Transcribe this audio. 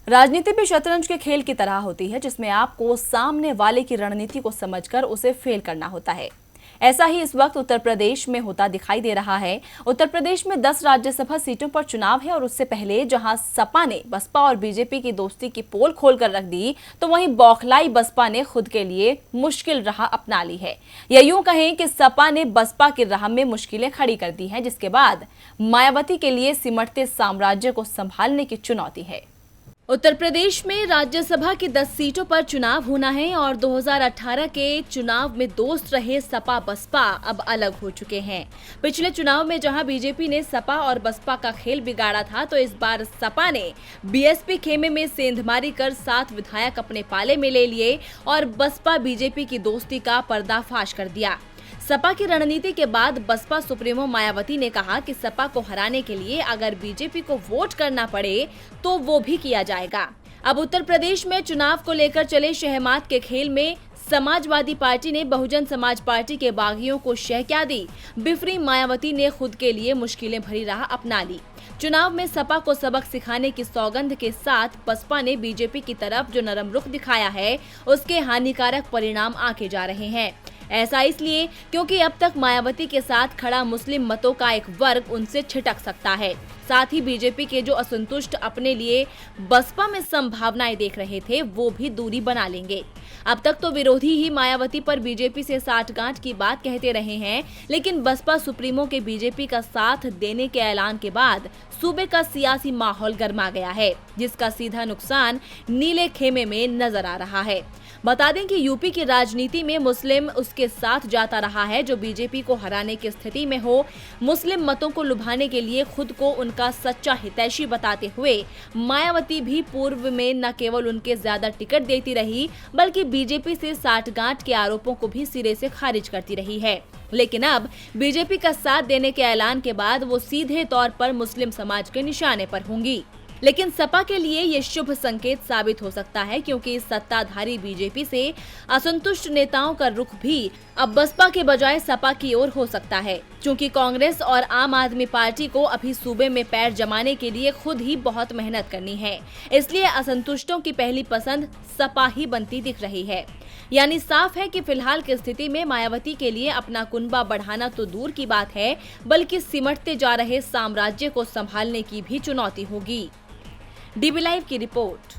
राजनीति भी शतरंज के खेल की तरह होती है, जिसमें आपको सामने वाले की रणनीति को समझकर उसे फेल करना होता है। ऐसा ही इस वक्त उत्तर प्रदेश में होता दिखाई दे रहा है। उत्तर प्रदेश में 10 राज्यसभा सीटों पर चुनाव है और उससे पहले जहां सपा ने बसपा और बीजेपी की दोस्ती की पोल खोलकर रख दी, तो वहीं बौखलाई बसपा ने खुद के लिए मुश्किल राह अपना ली है। या यूं कहें कि सपा ने बसपा की राह में मुश्किलें खड़ी कर दी हैं, जिसके बाद मायावती के लिए सिमटते साम्राज्य को संभालने की चुनौती है। उत्तर प्रदेश में राज्यसभा की 10 सीटों पर चुनाव होना है और 2018 के चुनाव में दोस्त रहे सपा बसपा अब अलग हो चुके हैं। पिछले चुनाव में जहां बीजेपी ने सपा और बसपा का खेल बिगाड़ा था, तो इस बार सपा ने बीएसपी खेमे में सेंधमारी कर 7 विधायक अपने पाले में ले लिए और बसपा बीजेपी की दोस्ती का पर्दाफाश कर दिया। सपा की रणनीति के बाद बसपा सुप्रीमो मायावती ने कहा कि सपा को हराने के लिए अगर बीजेपी को वोट करना पड़े तो वो भी किया जाएगा। अब उत्तर प्रदेश में चुनाव को लेकर चले शहमात के खेल में समाजवादी पार्टी ने बहुजन समाज पार्टी के बागियों को शह क्या दी। बिफरी मायावती ने खुद के लिए मुश्किलें भरी राह अपना ली। चुनाव में सपा को सबक सिखाने की सौगंध के साथ बसपा ने बीजेपी की तरफ जो नरम रुख दिखाया है, उसके हानिकारक परिणाम आके जा रहे हैं। ऐसा इसलिए क्योंकि अब तक मायावती के साथ खड़ा मुस्लिम मतों का एक वर्ग उनसे छिटक सकता है। साथ ही बीजेपी के जो असंतुष्ट अपने लिए बसपा में संभावनाएं देख रहे थे, वो भी दूरी बना लेंगे। अब तक तो विरोधी ही मायावती पर बीजेपी से साठगांठ की बात कहते रहे हैं, लेकिन बसपा सुप्रीमो के बीजेपी का साथ देने के ऐलान के बाद सूबे का सियासी माहौल गर्मा गया है, जिसका सीधा नुकसान नीले खेमे में नजर आ रहा है। बता दें कि यूपी की राजनीति में मुस्लिम उसके साथ जाता रहा है जो बीजेपी को हराने की स्थिति में हो। मुस्लिम मतों को लुभाने के लिए खुद को उनका सच्चा हितैषी बताते हुए मायावती भी पूर्व में न केवल उनके ज्यादा टिकट देती रही, बल्कि बीजेपी से साठगांठ के आरोपों को भी सिरे से खारिज करती रही है। लेकिन अब बीजेपी का साथ देने के ऐलान के बाद वो सीधे तौर पर मुस्लिम समाज के निशाने पर होंगी। लेकिन सपा के लिए ये शुभ संकेत साबित हो सकता है, क्योंकि सत्ताधारी बीजेपी से असंतुष्ट नेताओं का रुख भी अब बसपा के बजाय सपा की ओर हो सकता है। क्योंकि कांग्रेस और आम आदमी पार्टी को अभी सूबे में पैर जमाने के लिए खुद ही बहुत मेहनत करनी है, इसलिए असंतुष्टों की पहली पसंद सपा ही बनती दिख रही है। यानी साफ है कि फिलहाल की स्थिति में मायावती के लिए अपना कुनबा बढ़ाना तो दूर की बात है, बल्कि सिमटते जा रहे साम्राज्य को संभालने की भी चुनौती होगी। डीबी लाइव की रिपोर्ट।